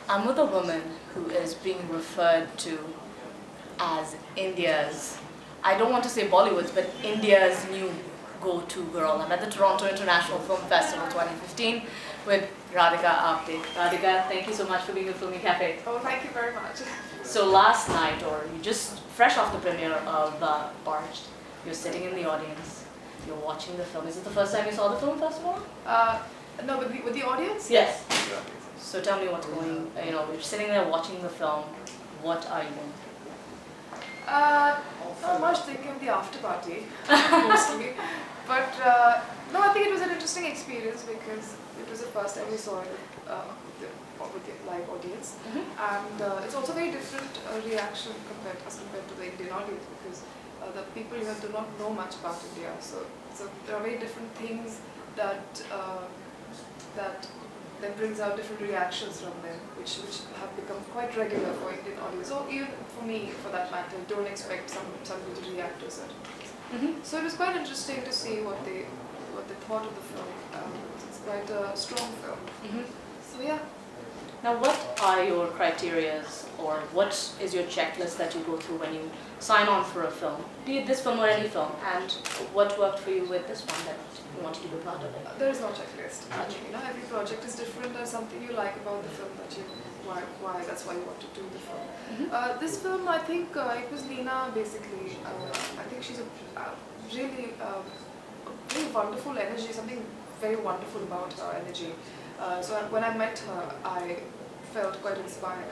I'm with a woman who is being referred to as India's, I don't want to say Bollywood's, but India's new go-to girl. I'm at the Toronto International Film Festival 2015 with Radhika Apte. Radhika, thank you so much for being with Filmy Cafe. Oh, thank you very much. So last night, or you just fresh off the premiere of Parched, you're sitting in the audience, you're watching the film. Is it the first time you saw the film festival? No, with the audience? Yes. So tell me what's going, you're sitting there watching the film, what are you doing? Not much, thinking of the after party, mostly. But no, I think it was an interesting experience because it was the first time we saw it with the live audience. And it's also very different reaction as compared to the Indian audience because the people here do not know much about India. So there are very different things that that brings out different reactions from them, which have become quite regular for Indian audience, or even for me, for that matter. Don't expect somebody to react to a certain things. So it was quite interesting to see what they thought of the film. It's quite a strong film. So yeah. Now, what are your criterias, or what is your checklist that you go through when you sign on for a film, be it this film or any film, and what worked for you with this one that you wanted to be part of it? There is no checklist. Every project is different. There's something you like about the film that that's why you want to do the film. This film, I think it was Leena basically. I think she's a really very wonderful energy. Something very wonderful about her energy. So when I met her, I felt quite inspired.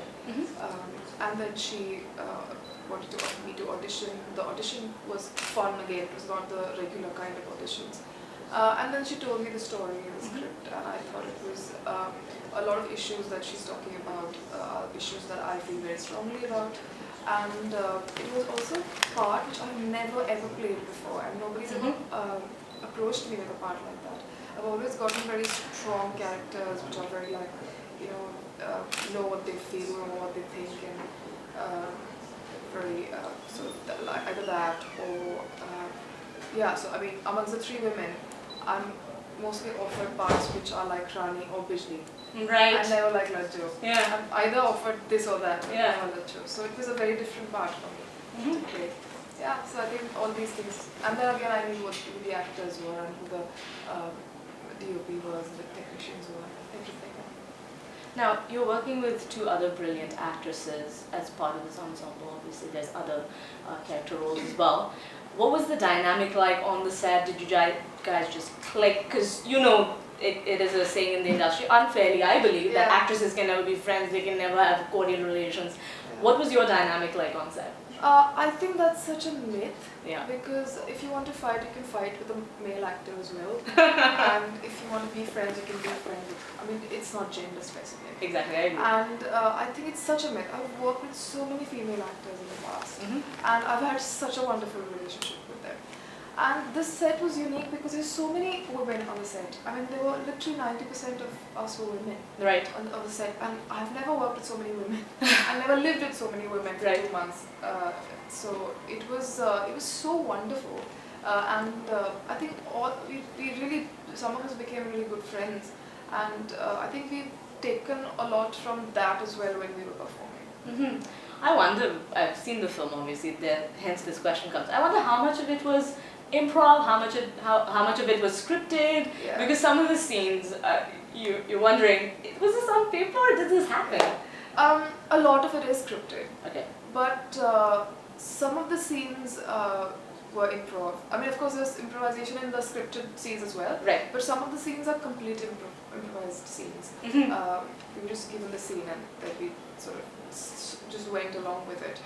And then she wanted to offer me to audition. The audition was fun again. It was not the regular kind of auditions. And then she told me the story, the script, and I thought it was a lot of issues that she's talking about, issues that I feel very strongly about. And it was also a part which I've never ever played before, and nobody's ever approached me with a part like that. I've always gotten very strong characters which are very know what they feel or what they think, and very sort of either that or so I mean, amongst the three women, I'm mostly offered parts which are like Rani or Bijli. Right. I never like Lajjo. Yeah. I'm either offered this or that. Yeah. Never Lajjo. So it was a very different part for me to play. Yeah, so I think all these things, and then again I knew who the actors were and who the DOP was, the technicians were, everything. Now, you're working with two other brilliant actresses as part of this ensemble. Obviously, there's other character roles as well. What was the dynamic like on the set? Did you guys just click? Because it is a saying in the industry, unfairly, I believe, that actresses can never be friends, they can never have cordial relations. What was your dynamic like on set? I think that's such a myth, because if you want to fight, you can fight with a male actor as well. And if you want to be friends, you can be friends. I mean, it's not gender specific. Exactly, I agree. And I think it's such a myth. I've worked with so many female actors in the past, and I've had such a wonderful relationship with them. And this set was unique because there's so many women on the set. I mean, there were literally 90% of us were women on the set, and I've never worked with so many women. I've never lived with so many women for 2 months. So it was so wonderful, and I think we really, some of us became really good friends, and I think we've taken a lot from that as well when we were performing. I wonder, I've seen the film obviously, hence this question comes. I wonder how much of it was improv, how much of it was scripted, because some of the scenes, you're wondering, was this on paper or did this happen? A lot of it is scripted. Okay. But some of the scenes were improv. I mean, of course, there's improvisation in the scripted scenes as well. Right. But some of the scenes are complete improvised scenes. We were just given the scene and then we sort of just went along with it.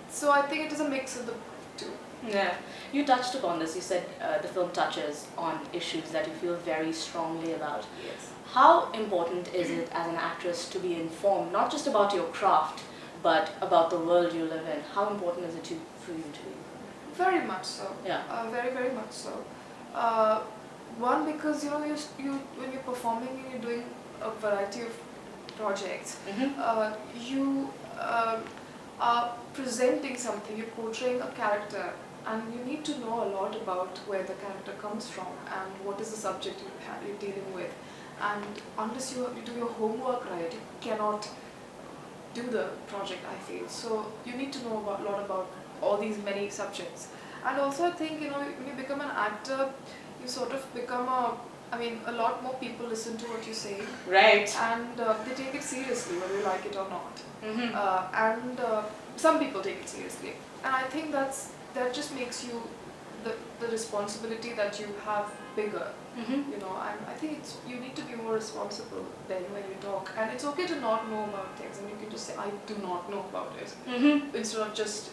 So I think it is a mix of the two. Yeah. You touched upon this. You said the film touches on issues that you feel very strongly about. Yes. How important is it as an actress to be informed, not just about your craft, but about the world you live in? How important is it for you to be? Very much so. Yeah. Very, very much so. One, because you when you're performing and you're doing a variety of projects, you are presenting something. You're portraying a character, and you need to know a lot about where the character comes from and what is the subject you're dealing with. and unless you do your homework right, you cannot do the project, I feel. So you need to know a lot about all these many subjects. And also I think, when you become an actor, you sort of become a lot more people listen to what you say. Right. And they take it seriously, whether you like it or not. Mm-hmm. And some people take it seriously. And I think that just makes you, the responsibility that you have bigger. Mm-hmm. And I think you need to be more responsible then when you talk. And it's okay to not know about things, and you can just say, I do not know about it. Mm-hmm. Instead of just,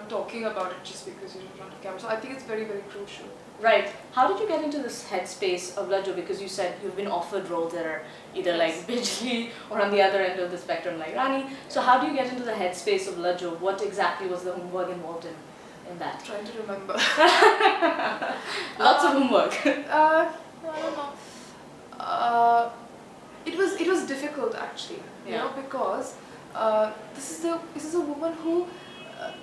talking about it just because you're in front of camera. So I think it's very, very crucial. Right. How did you get into this headspace of Lajjo? Because you said you've been offered roles that are either like Bijli or on the other end of the spectrum like Rani. So how do you get into the headspace of Lajjo? What exactly was the homework involved in that? Trying to remember. Lots of homework. I don't know. It was difficult actually, because this is a woman who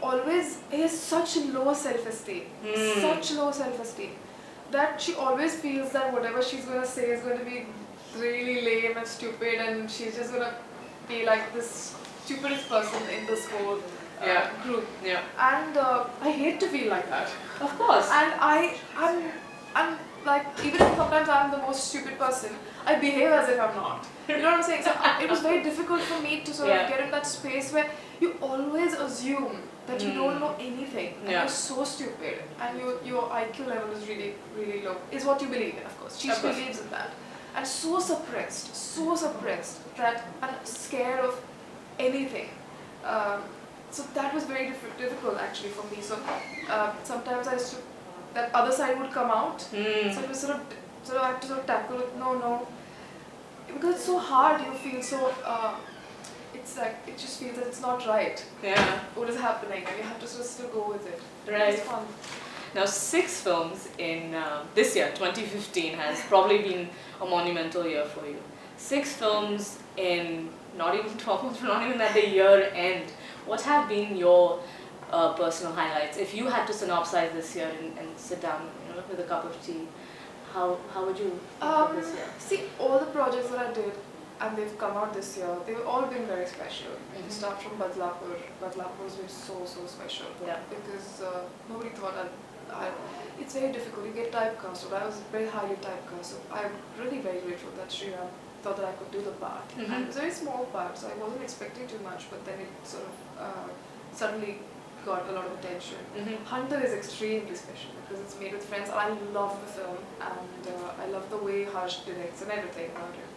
always has such low self-esteem, that she always feels that whatever she's going to say is going to be really lame and stupid, and she's just going to be like this stupidest person in this whole group. Yeah. And I hate to feel like that. Of course. And I'm like, even if sometimes I'm the most stupid person, I behave as if I'm not. You know what I'm saying? So it was very difficult for me to sort of get in that space where you always assume that you don't know anything, and you're so stupid, and your IQ level is really, really low, is what you believe in, of course. She believes in that. And so suppressed that I'm scared of anything. So that was very difficult actually for me. So sometimes that other side would come out. So it was sort of I had to sort of tackle it. No, because it's so hard. You feel so. It's like it just feels that it's not right. Yeah. What is happening? And you have to sort of still go with it. Right. It's fun. Now, 6 films in this year, 2015, has probably been a monumental year for you. 6 films in not even 12 months, not even at the year end. What have been your personal highlights? If you had to synopsize this year and sit down, with a cup of tea, how would you think this year? See, all the projects that I did, and they've come out this year, they've all been very special. To start from Badlapur. Badlapur has been so special. Yeah. Because nobody thought it's very difficult. You get typecast. I was very highly typecast. So I'm really very grateful that Sriram thought that I could do the part. And it was a very small part, so I wasn't expecting too much, but then it sort of suddenly got a lot of attention. Hunter is extremely special because it's made with friends. I love the film, and I love the way Harsh directs and everything about it.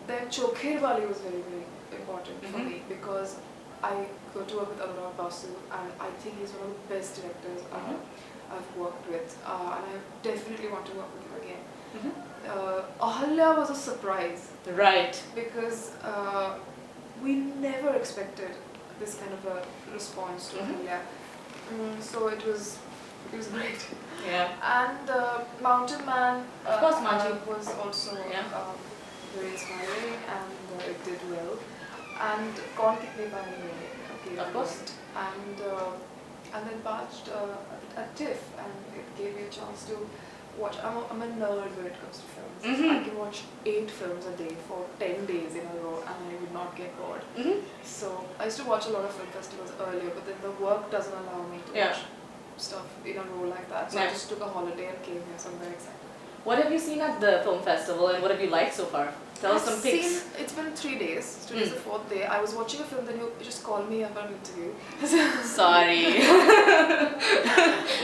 Then Chokher Wali was very, very important for me because I go to work with Anurag Basu, and I think he's one of the best directors I've worked with, and I definitely want to work with him again. Ahalya was a surprise. Right. Because we never expected this kind of a response to Ahalya. So it was great. Yeah. And Mountain Man, of course, Manjhi was also very inspiring, and it did well. And Kaun Kitne Paani Mein, of course. And then Parched at TIFF, and it gave me a chance to watch. I'm a nerd when it comes to films. I can watch 8 films a day for 10 days in a row, and I would not get bored. So I used to watch a lot of film festivals earlier, but then the work doesn't allow me to watch stuff in a row like that. So I just took a holiday and came here, so I'm very excited. What have you seen at the film festival, and what have you liked so far? Tell us some pics. It's been 3 days. Today's the 4th day. I was watching a film, then you just called me up for an interview. Sorry.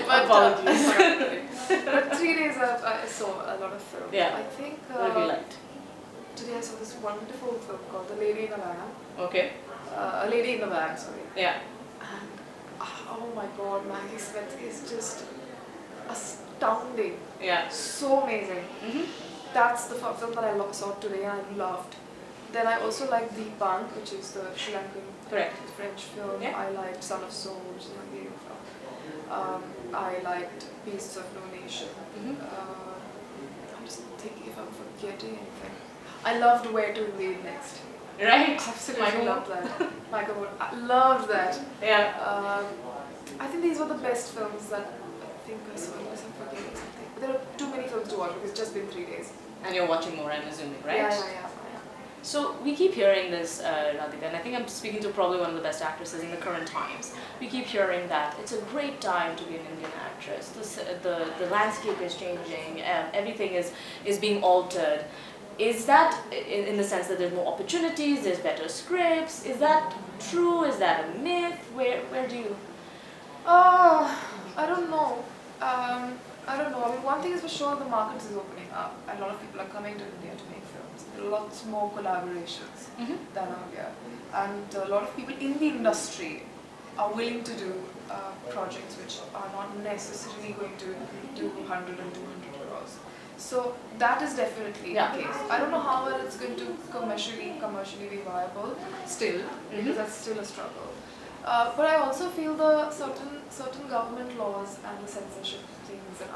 But, apologies. But 3 days I saw a lot of films. Yeah. I think. What have you liked? Today I saw this wonderful film called The Lady in the Van. Okay. A Lady in the Van, sorry. Yeah. And oh my God, Maggie Smith is just astounding. Yeah. So amazing. That's the film that I saw today, and I loved. Then I also liked The Bank, which is the Sri Lankan French film. Yeah. I liked Son of Soul, which is my favorite film. I liked Beasts of No Nation. I'm just thinking if I'm forgetting anything. I loved Where to Invade Next. Right. Absolutely loved that. Michael Moore. I loved that. Yeah. I think these were the best films that think I saw it, unless I'm forgetting something. But there are too many films to watch because it's just been 3 days. And you're watching more, I'm assuming, right? Yeah. So we keep hearing this, Radhika, and I think I'm speaking to probably one of the best actresses in the current times. We keep hearing that it's a great time to be an Indian actress. The landscape is changing, everything is being altered. Is that in the sense that there's more opportunities, there's better scripts? Is that true? Is that a myth? Where do you? I don't know. I don't know. I mean, one thing is for sure, the market is opening up, and a lot of people are coming to India to make films. There are lots more collaborations than earlier, and a lot of people in the industry are willing to do projects which are not necessarily going to do 100 and 200 crores. So that is definitely the case. I don't know how well it's going to commercially be viable still, because that's still a struggle. But I also feel the certain government laws and the censorship things and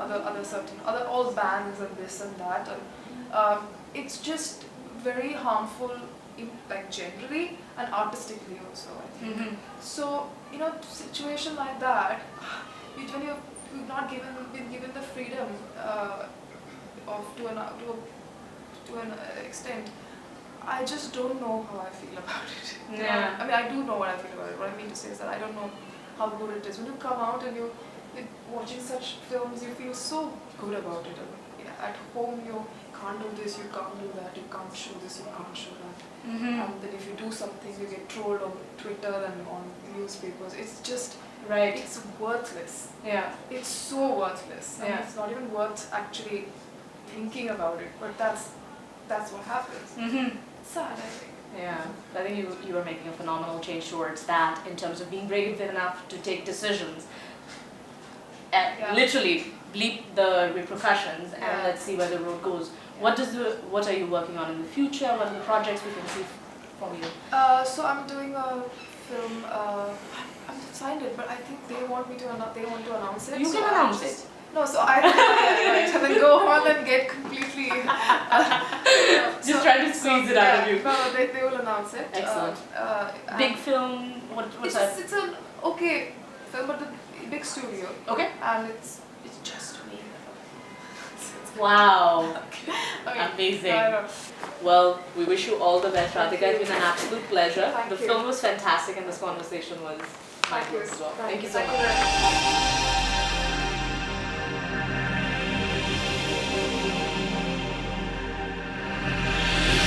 other all bans and this and that, and it's just very harmful like generally and artistically also, I think. So situation like that, when you've not been given the freedom to an extent, I just don't know how I feel about it. Yeah. I mean, I do know what I feel about it. What I mean to say is that I don't know how good it is. When you come out and you're watching such films, you feel so good about it. And at home, you can't do this, you can't do that, you can't show this, you can't show that. And then if you do something, you get trolled on Twitter and on newspapers. It's just, it's worthless. Yeah. It's so worthless. I mean, it's not even worth actually thinking about it, but that's what happens. It's sad, I think. Yeah, I think you are making a phenomenal change towards that in terms of being brave enough to take decisions and literally bleep the repercussions and let's see where the road goes. What are you working on in the future? What are the projects we can see from you? So I'm doing a film. I'm signed it, but I think they want to announce it. You can announce it. No, so I and then go on and get completely just trying to squeeze it out of you. No, they will announce it. Excellent. Big film. What's that? It's an okay film, but the big studio. Okay. And it's just me. Wow. Okay. Amazing. Well, we wish you all the best, Radhika. It's been an absolute pleasure. Thank the you. film was fantastic and this conversation was fabulous as well. Thank you so so much. much.